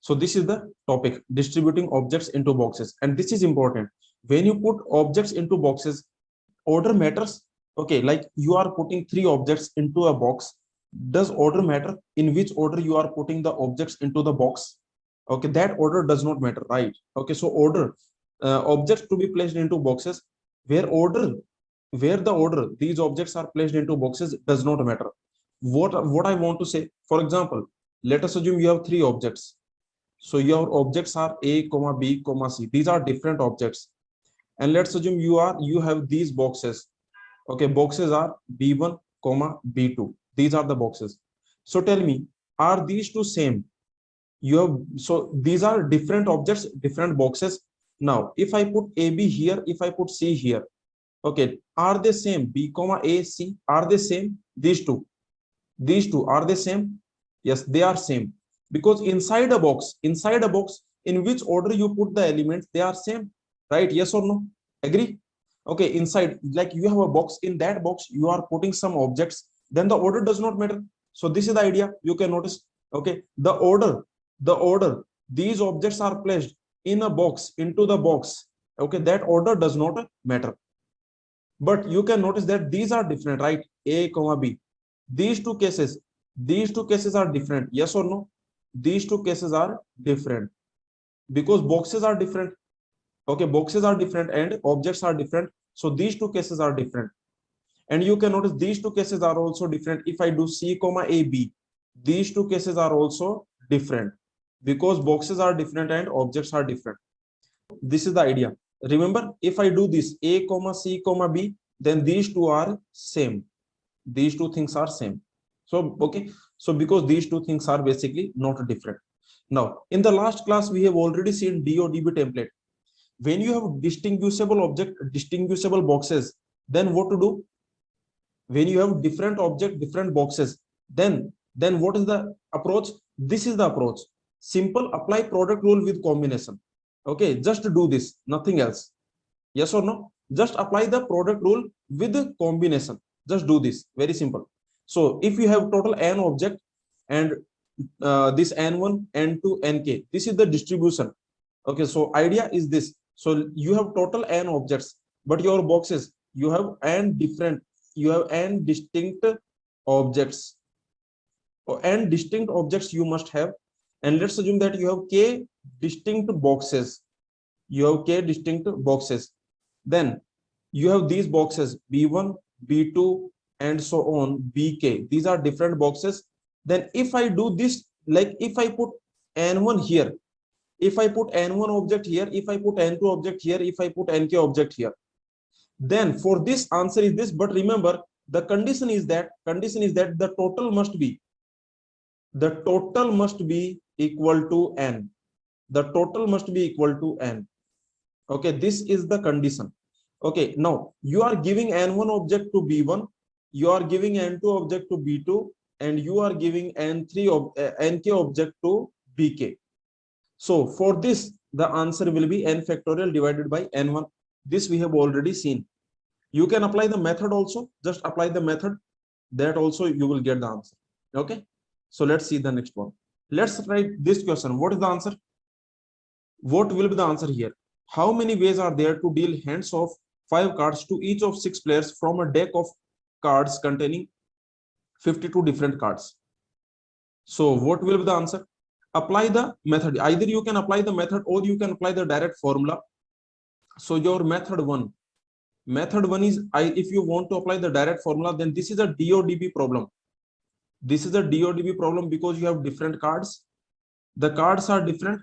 So this is the topic, distributing objects into boxes. And this is important. When you put objects into boxes, order matters. Okay, like you are putting three objects into a box. Does order matter? In which order you are putting the objects into the box? Okay, that order does not matter, right? Okay, so order, objects to be placed into boxes, where order, where the order these objects are placed into boxes does not matter. What I want to say, for example, let us assume you have three objects. So your objects are a comma b comma c. These are different objects. And let's assume you have these boxes. Okay, boxes are b1 comma b2. These are the boxes. So tell me, are these two same? You have, so these are different objects, different boxes. Now if I put ab here, if I put c here, okay, are they same? B comma a c, are they same? These two are they same? Yes, they are same, because inside a box, in which order you put the elements, they are same, right? Yes or no? Agree? Okay, inside, like you have a box, in that box you are putting some objects, then the order does not matter. So this is the idea, you can notice. Okay, the order these objects are placed in a box, into the box, okay, that order does not matter. But you can notice that these are different, right? A comma b, these two cases are different. Yes or no? These two cases are different because boxes are different. Okay, boxes are different and objects are different, so these two cases are different. And you can notice these two cases are also different. If I do c comma a b, these two cases are also different because boxes are different and objects are different. This is the idea. Remember, if I do this a comma c comma b, then these two are same. These two things are same. So okay, so because these two things are basically not different. Now in the last class we have already seen DODB template. When you have distinguishable object, distinguishable boxes, then what to do? When you have different object, different boxes, then what is the approach? This is the approach. Simple, apply product rule with combination. Okay, just do this, nothing else. Yes or no? Just apply the product rule with the combination. Just do this, very simple. So if you have total n object and this n1, n2, nk, this is the distribution. Okay, so idea is this. So you have total n objects, but your boxes, you have n different, you have n distinct objects, or n distinct objects you must have. And let's assume that you have k distinct boxes. You have k distinct boxes. Then you have these boxes b1, b2, and so on, bk. These are different boxes. Then if I do this, like if I put n1 here, if I put n1 object here, if I put n2 object here, if I put nk object here, then for this answer is this. But remember, the condition is that the total must be equal to n. The total must be equal to n. Okay, this is the condition. Okay, now you are giving n1 object to b1, you are giving n2 object to b2, and you are giving nk object to bk. So for this, the answer will be n factorial divided by n1. This we have already seen. You can apply the method also. Just apply the method. That also you will get the answer. Okay. So let's see the next one. Let's write this question. What is the answer? What will be the answer here? How many ways are there to deal hands of 5 cards to each of 6 players from a deck of cards containing 52 different cards? So what will be the answer? Apply the method. Either you can apply the method or you can apply the direct formula. So your method one is, if you want to apply the direct formula, then this is a DODB problem. This is a DODB problem because you have different cards. The cards are different,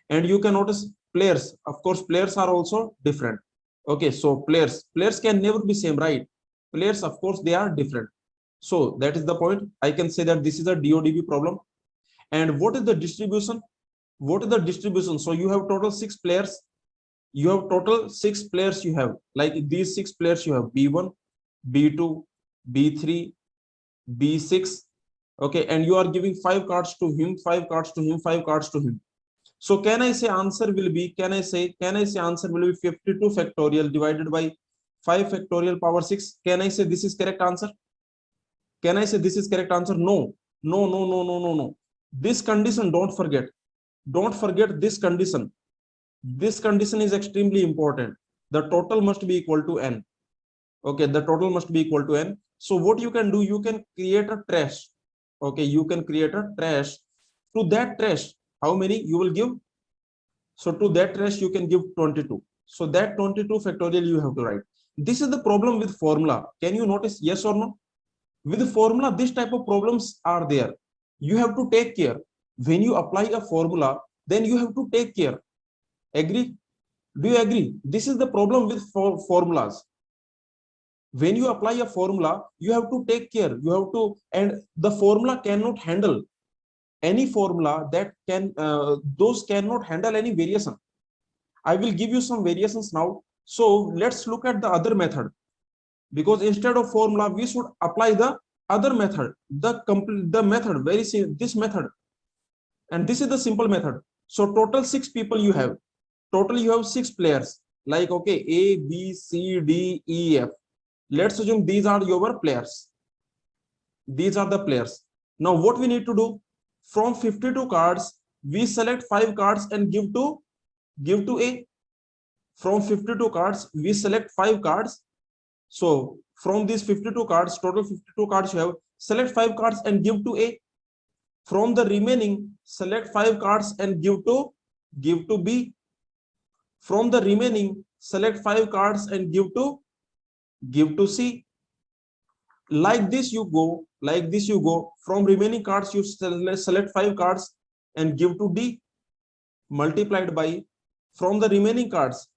and you can notice players. Of course, players are also different. Okay, so players can never be same, right? Players, of course, they are different. So that is the point. I can say that this is a DODB problem. And what is the distribution? What is the distribution? So you have total 6 players. You have total 6 players. You have like these 6 players. You have b1, b2, b3, b6. Okay, and you are giving 5 cards to him, 5 cards to him, 5 cards to him. So can I say answer will be? Can I say answer will be 52 factorial divided by 5 factorial power 6? Can I say this is correct answer? Can I say this is correct answer? No. This condition, don't forget. don't forget this condition. This condition is extremely important. The total must be equal to n. Okay, the total must be equal to n. So what you can do, you can create a trash. Okay, you can create a trash. To that trash, how many you will give? So to that trash you can give 22. So that 22 factorial you have to write. This is the problem with formula. Can you notice? Yes or no? With the formula, this type of problems are there. You have to take care. When you apply a formula, then you have to take care. Agree? Do you agree? This is the problem with formulas. When you apply a formula, you have to take care. You have to, and the formula cannot handle any formula that can, those cannot handle any variation. I will give you some variations now. So let's look at the other method, because instead of formula, we should apply the other method, the method, this method. And this is the simple method. So total 6 people you have. Total you have 6 players. Like, okay, A, B, C, D, E, F. Let's assume these are your players. These are the players. Now what we need to do? From 52 cards, we select 5 cards and give to A. From 52 cards, we select 5 cards. So from these 52 cards, total 52 cards you have, select 5 cards and give to A. From the remaining, select 5 cards and give to B. From the remaining, select 5 cards and give to C. Like this you go. From remaining cards, you select 5 cards and give to D, multiplied by, from the remaining cards,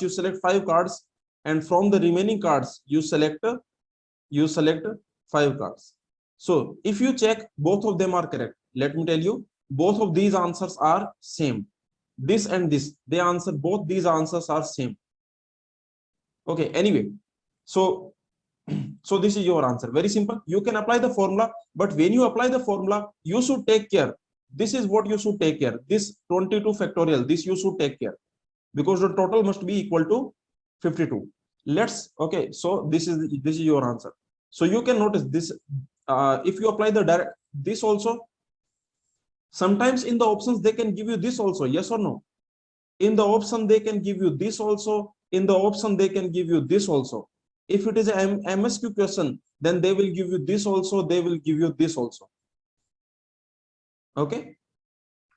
you select 5 cards, and from the remaining cards you select 5 cards. So if you check, both of them are correct. Let me tell you, both of these answers are same. This and this, they answer, both these answers are same. Okay, anyway, so this is your answer. Very simple. You can apply the formula, but when you apply the formula, you should take care. This is what you should take care. This 22 factorial, this you should take care, because the total must be equal to 52. Okay, so this is your answer. So you can notice this, if you apply the direct, this also, sometimes in the options they can give you this also. Yes or no? In the option they can give you this also. In the option they can give you this also. If it is an MSQ question, then they will give you this also, they will give you this also. Okay,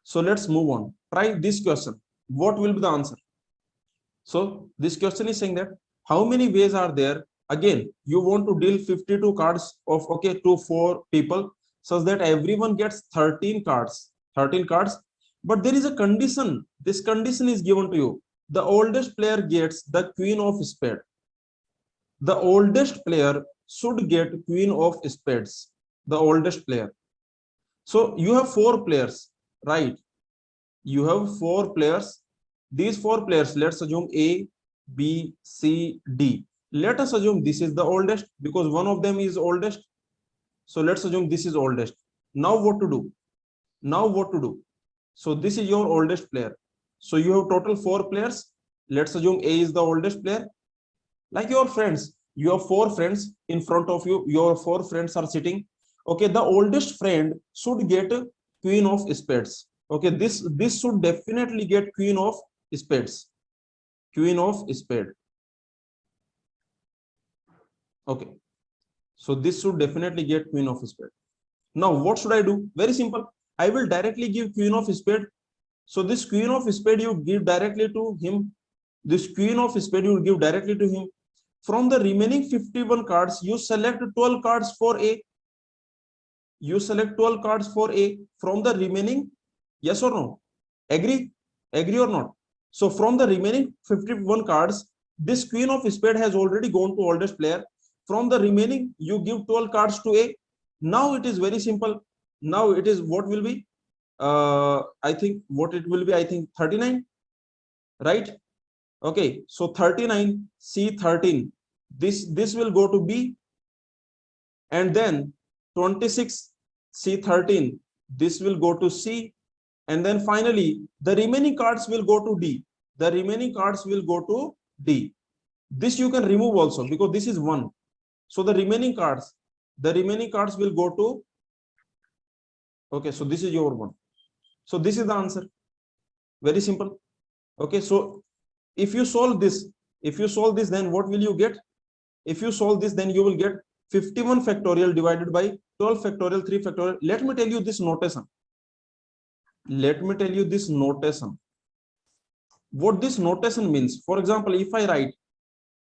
so let's move on. Try this question. What will be the answer? So this question is saying that how many ways are there? Again, you want to deal 52 cards of, okay, to 4 people, such that everyone gets 13 cards. 13 cards. But there is a condition. This condition is given to you. The oldest player gets the queen of spades. The oldest player should get queen of spades. The oldest player. So you have 4 players, right? You have 4 players. These 4 players, let's assume A, B, C, D. Let us assume this is the oldest, because one of them is oldest. So let's assume this is oldest. Now what to do? So this is your oldest player. So you have total 4 players. Let's assume A is the oldest player. Like your friends, you have 4 friends in front of you. Your 4 friends are sitting. Okay, the oldest friend should get queen of spades. Okay, this should definitely get queen of spades. Queen of spade. Okay, so this should definitely get queen of spade. Now what should I do? Very simple. I will directly give queen of spade. So this queen of spade you give directly to him. This queen of spade you will give directly to him. From the remaining 51 cards, you select 12 cards for A. You select 12 cards for A from the remaining. Yes or no? Agree? Agree or not? So from the remaining 51 cards, this queen of spade has already gone to oldest player. From the remaining, you give 12 cards to A. Now it is very simple. Now it is, what will be? I think what it will be, I think 39, right? Okay, so 39, C13. This will go to B. And then 26, C13. This will go to C. And then finally, the remaining cards will go to D. The remaining cards will go to D. This you can remove also, because this is 1. So the remaining cards will go to, okay, so this is your 1. So this is the answer. Very simple. Okay, so if you solve this, then what will you get? If you solve this, then you will get 51 factorial divided by 12 factorial 3 factorial. Let me tell you this notation. What this notation means. For example, if I write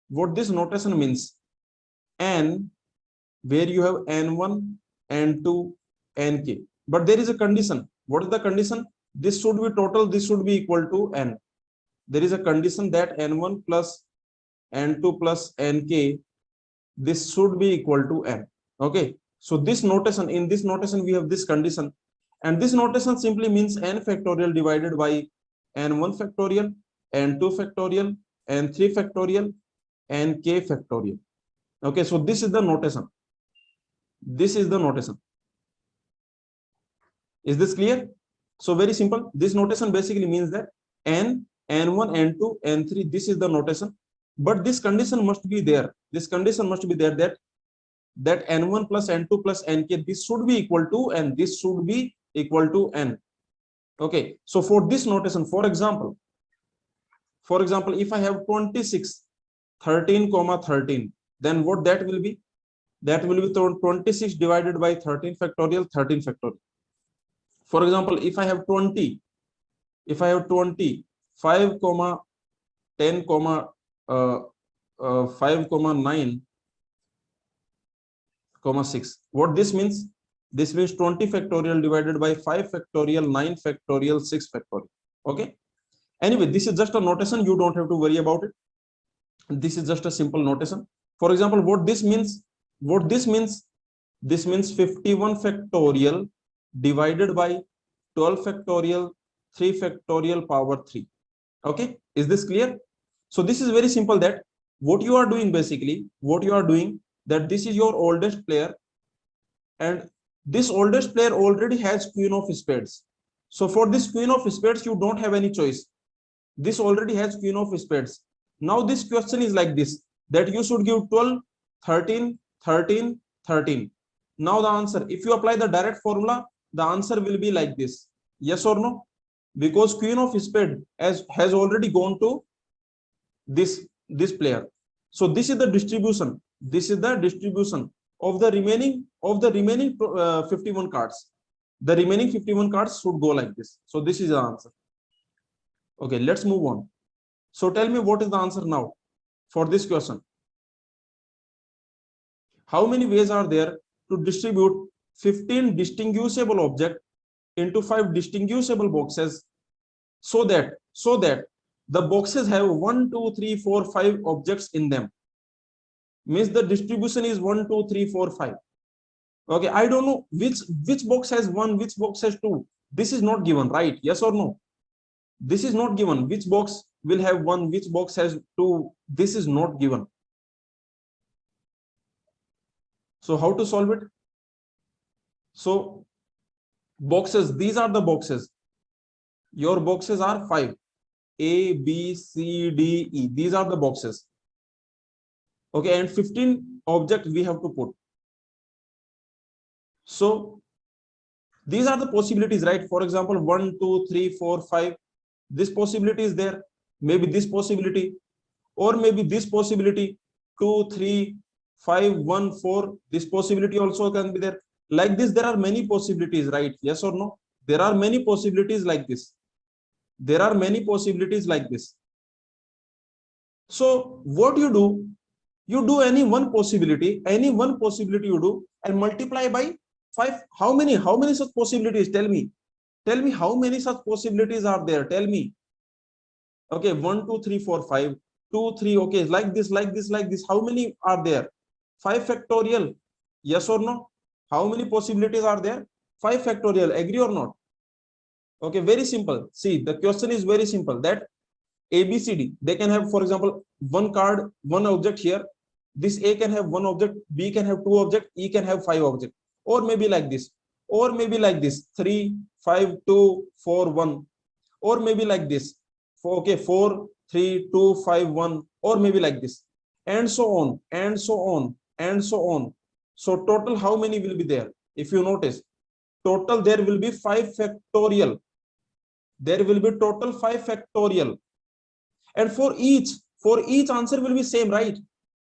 what this notation means, n, where you have n1, n2, nk, but there is a condition. What is the condition? This should be total, this should be equal to n. There is a condition that n1 plus n2 plus nk, this should be equal to n. Okay, so this notation, in this notation we have this condition, and this notation simply means n factorial divided by n1 factorial, n2 factorial, n3 factorial, nk factorial. Okay, so this is the notation. This is the notation. Is this clear? So very simple. This notation basically means that n, n1, n2, n3, this is the notation. But this condition must be there. This condition must be there that n1 plus n2 plus nk, this should be equal to, and this should be equal to n. Okay, so for this notation, for example, if I have 26, 13, 13, then what that will be? That will be 26 divided by 13 factorial, 13 factorial. For example, if I have 20, 5, 10, 5, 9, 6. What this means? This means 20 factorial divided by 5 factorial, 9 factorial, 6 factorial. Okay. Anyway, this is just a notation. You don't have to worry about it. This is just a simple notation. For example, what this means? This means 51 factorial divided by 12 factorial, 3 factorial power 3. Okay. Is this clear? So this is very simple, that what you are doing basically, that this is your oldest player, and this oldest player already has queen of spades. So for this queen of spades, you don't have any choice. This already has queen of spades. Now this question is like this, that you should give 12, 13, 13, 13. Now the answer, if you apply the direct formula, the answer will be like this. Yes or no? Because queen of spade has already gone to this player. So this is the distribution. This is the distribution of the remaining 51 cards. The remaining 51 cards should go like this. So this is the answer. Okay, let's move on. So tell me, what is the answer now for this question? How many ways are there to distribute 15 distinguishable objects into 5 distinguishable boxes, so that the boxes have 1, 2, 3, 4, 5 objects in them? Means the distribution is 1, 2, 3, 4, 5. Okay, I don't know which box has 1, which box has 2. This is not given, right? Yes or no? This is not given. Which box will have 1, which box has 2? This is not given. So how to solve it? So boxes, these are the boxes. Your boxes are 5. A, B, C, D, E. These are the boxes. Okay, and 15 objects we have to put. So these are the possibilities, right? For example, 1, 2, 3, 4, 5. This possibility is there. Maybe this possibility, or maybe this possibility. 2, 3, 5, 1, 4. This possibility also can be there. Like this, there are many possibilities, right? Yes or no? There are many possibilities like this. There are many possibilities like this. So what you do? You do any one possibility you do, and multiply by 5. How many such possibilities? Tell me how many such possibilities are there? Tell me. Okay, 1, 2, 3, 4, 5, 2, 3. Okay, like this. How many are there? 5 factorial. Yes or no? How many possibilities are there? 5 factorial. Agree or not? Okay, very simple. See, the question is very simple, that A, B, C, D, they can have, for example, one card, one object here. This A can have one object, B can have 2 objects, E can have 5 objects, or maybe like this, 3, 5, 2, 4, 1, or maybe like this, 4, 3, 2, 5, 1, or maybe like this, and so on, and so on, and so on. So total, how many will be there? If you notice, total there will be 5 factorial. there will be total 5 factorial, and for each answer will be same, right?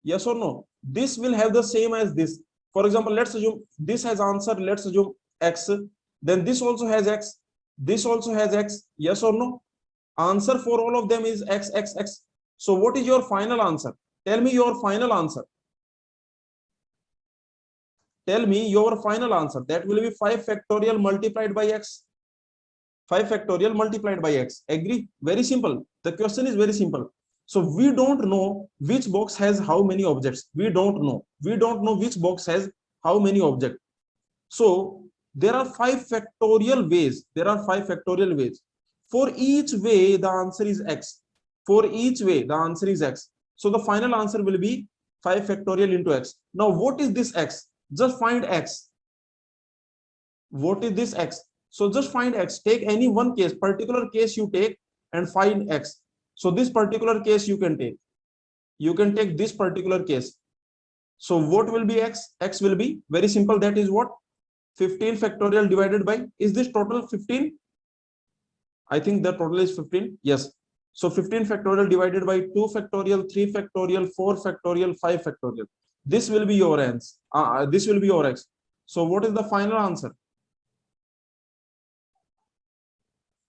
Yes or no? This will have the same as this. For example, let's assume this has answer, let's assume x, then this also has x, this also has x. Yes or no? Answer for all of them is x, x, x. So what is your final answer? Tell me your final answer. Tell me your final answer. That will be 5 factorial multiplied by x. 5 factorial multiplied by x. Agree? Very simple. The question is very simple. So we don't know which box has how many objects. We don't know. We don't know which box has how many objects. So there are 5 factorial ways. There are 5 factorial ways. For each way, the answer is x. For each way, the answer is x. So the final answer will be 5 factorial into x. Now, what is this x? Just find x. What is this x? So just find x. Take any one case, particular case you take and find x. So this particular case you can take. You can take this particular case. So what will be x? X will be very simple. That is what? 15 factorial divided by, is this total 15? I think the total is 15. Yes. So 15 factorial divided by 2 factorial, 3 factorial, 4 factorial, 5 factorial. This will be your answer. This will be your x. So what is the final answer?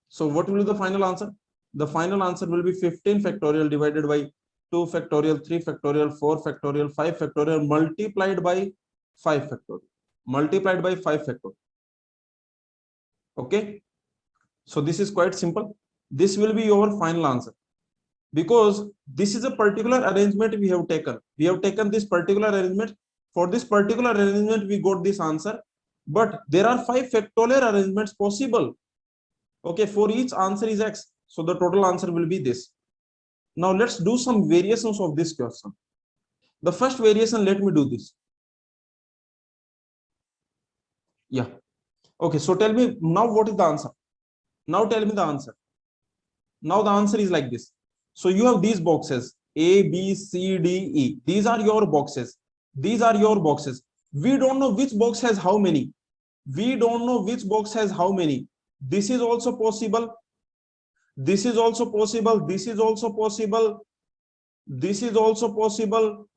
So what will be the final answer? The final answer will be 15 factorial divided by 2 factorial, 3 factorial, 4 factorial, 5 factorial multiplied by 5 factorial. Multiplied by 5 factorial. Okay. So this is quite simple. This will be your final answer. Because this is a particular arrangement we have taken. We have taken this particular arrangement. For this particular arrangement, we got this answer. But there are 5 factorial arrangements possible. Okay, for each answer is x. So the total answer will be this. Now let's do some variations of this question. The first variation, let me do this. Yeah. Okay, so tell me now what is the answer? Now tell me the answer. Now the answer is like this. So you have these boxes A, B, C, D, E. These are your boxes. These are your boxes. We don't know which box has how many. We don't know which box has how many. This is also possible. This is also possible. This is also possible. This is also possible.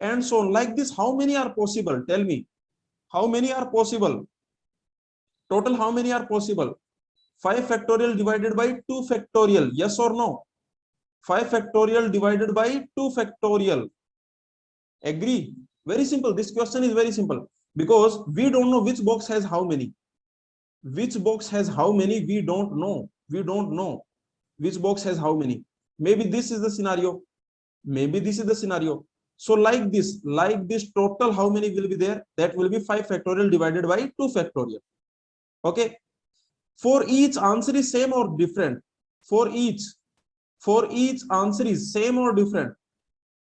And so on. Like this, how many are possible? Tell me. How many are possible? Total, how many are possible? 5 factorial divided by 2 factorial. Yes or no? 5 factorial divided by 2 factorial. Agree? Very simple. This question is very simple. Because we don't know which box has how many. Which box has how many? We don't know. We don't know which box has how many. Maybe this is the scenario. Maybe this is the scenario. So like this total how many will be there? That will be 5 factorial divided by 2 factorial. Okay. For each answer is same or different? For each answer is same or different?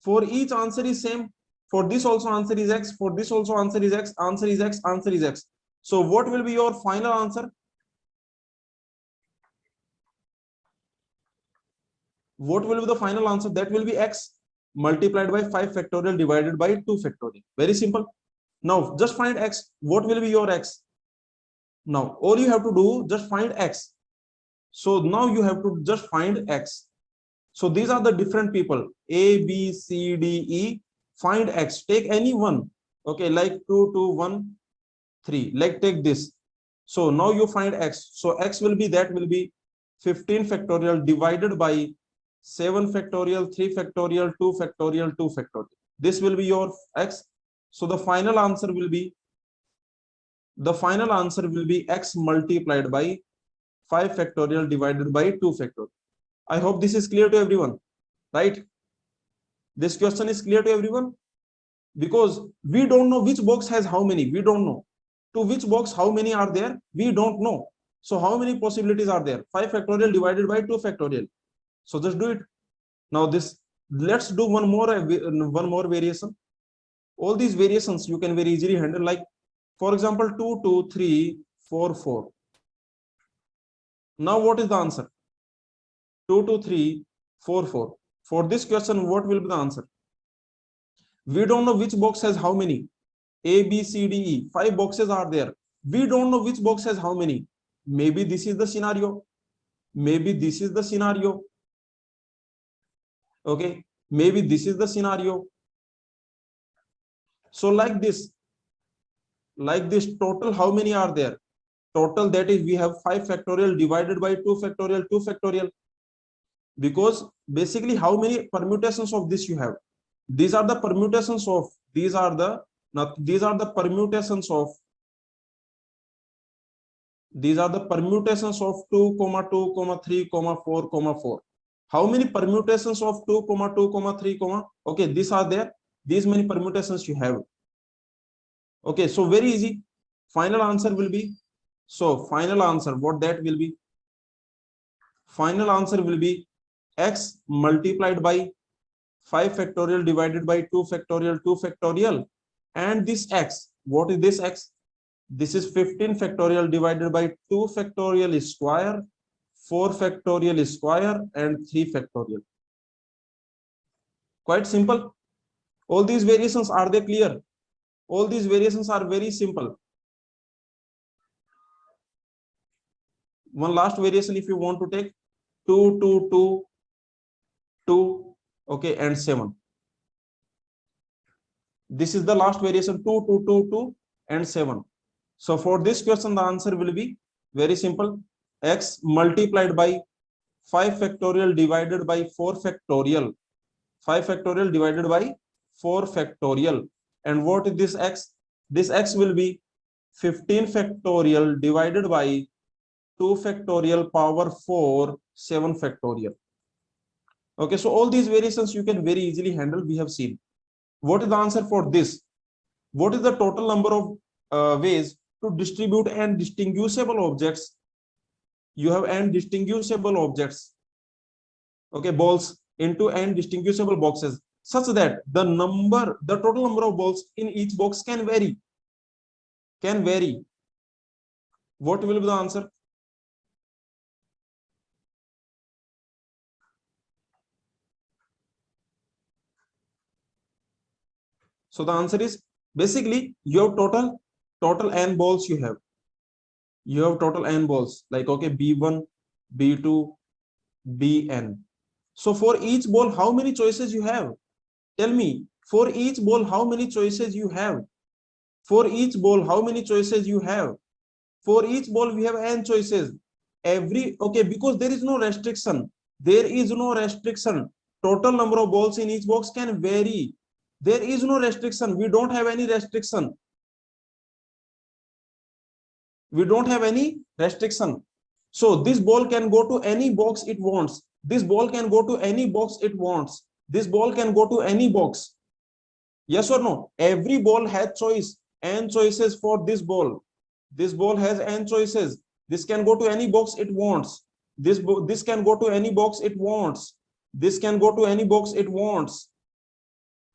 For each answer is same. For this also answer is x. For this also answer is x. Answer is x. Answer is x. So what will be your final answer? What will be the final answer? That will be x multiplied by 5 factorial divided by 2 factorial. Very simple. Now just find x. What will be your x? Now all you have to do, just find x. So now you have to just find x. So these are the different people A, B, C, D, E. Find x. Take any one. Okay, like 2, 2, 1, 3. Like take this. So now you find x. So x will be, that will be 15 factorial divided by 7 factorial, 3 factorial, 2 factorial, 2 factorial. This will be your x. So the final answer will be x multiplied by 5 factorial divided by 2 factorial. I hope this is clear to everyone, right? This question is clear to everyone, because we don't know which box has how many. We don't know. To which box how many are there? We don't know. So how many possibilities are there? 5 factorial divided by 2 factorial. So just do it. Now this, let's do one more variation. All these variations you can very easily handle. Like for example, 2, 2, 3, 4, 4. Now what is the answer? 2, 2, 3, 4, 4. For this question, what will be the answer? We don't know which box has how many. A, B, C, D, E. 5 boxes are there. We don't know which box has how many. maybe this is the scenario, maybe this is the scenario. Okay, maybe this is the scenario. So like this, total how many are there? Total, that is, we have 5 factorial divided by 2 factorial, 2 factorial. Because basically how many permutations of this you have? These are the permutations of, these are the permutations of, these are the permutations of 2 comma 2 comma 3 comma 4 comma 4. How many permutations of 2 comma 2 comma 3 comma? Okay, these are there, these many permutations you have. Okay, so very easy. Final answer will be, so final answer, what that will be? Final answer will be x multiplied by 5 factorial divided by 2 factorial, 2 factorial, and this x, what is this x? This is 15 factorial divided by 2 factorial square, 4 factorial square, and 3 factorial. Quite simple. All these variations, are they clear? All these variations are very simple. One last variation if you want to take, 2, 2, 2, 2, okay, and 7. This is the last variation, 2, 2, 2, 2, and 7. So for this question, the answer will be very simple. X multiplied by 5 factorial divided by 4 factorial. 5 factorial divided by 4 factorial. And what is this x? This x will be 15 factorial divided by 2 factorial power 4, 7 factorial. Okay, so all these variations you can very easily handle, we have seen. What is the answer for this? What is the total number of ways to distribute n distinguishable objects? You have n distinguishable objects, okay, balls, into n distinguishable boxes, such that the total number of balls in each box can vary. What will be the answer? So the answer is, basically you have total n balls you have. You have total n balls, like, okay, b1, b2, bn. So for each ball, how many choices you have? Tell me, for each ball, how many choices you have? For each ball, how many choices you have? For each ball, we have n choices. Okay, because there is no restriction. There is no restriction. Total number of balls in each box can vary. There is no restriction. We don't have any restriction. We don't have any restriction. So this ball can go to any box it wants. This ball can go to any box it wants. This ball can go to any box. Yes or no? Every ball has choice. N choices for this ball. This ball has n choices. This can go to any box it wants. This can go to any box it wants. This can go to any box it wants.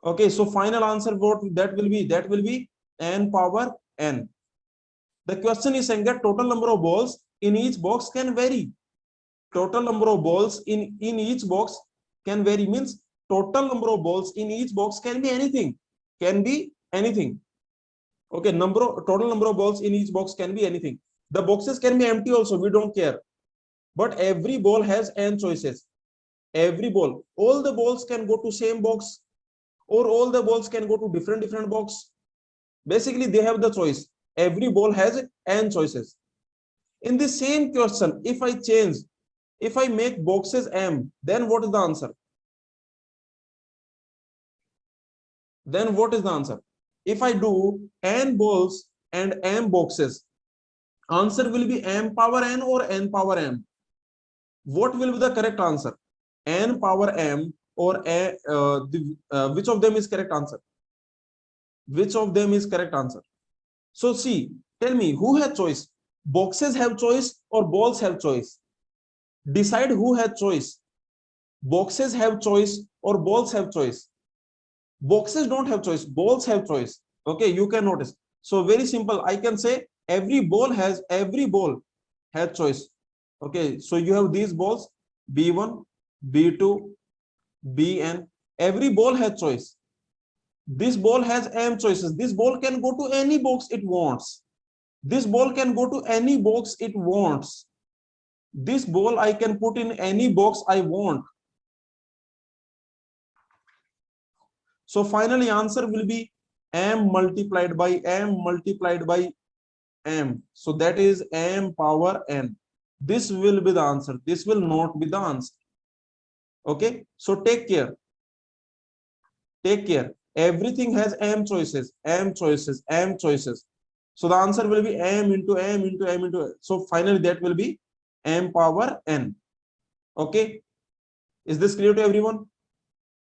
Okay, so final answer, what that will be? That will be n power n. The question is saying that total number of balls in each box can vary. Total number of balls in each box can vary, means total number of balls in each box can be anything. Can be anything. Okay, total number of balls in each box can be anything. The boxes can be empty also, we don't care. But every ball has n choices. Every ball. All the balls can go to same box, or all the balls can go to different box. Basically, they have the choice. Every ball has n choices. In the same question, if I make boxes m, then what is the answer? Then what is the answer? If I do n balls and m boxes, answer will be m power n or n power m. What will be the correct answer? N power m or which of them is correct answer? Which of them is correct answer? So see, tell me, who has choice? Boxes have choice or balls have choice? Decide who has choice. Boxes have choice or balls have choice? Boxes don't have choice, balls have choice. Okay, you can notice. So very simple, I can say every ball has choice. Okay, so you have these balls, b1, b2, bn. Every ball has choice. This ball has m choices. This ball can go to any box it wants. This ball can go to any box it wants. This ball I can put in any box I want. So finally answer will be m multiplied by m multiplied by m. So that is m power n. This will be the answer. This will not be the answer. Okay, so take care. Take care. Everything has m choices, m choices, m choices. So the answer will be m into m into m into. So finally that will be m power n. Okay, is this clear to everyone?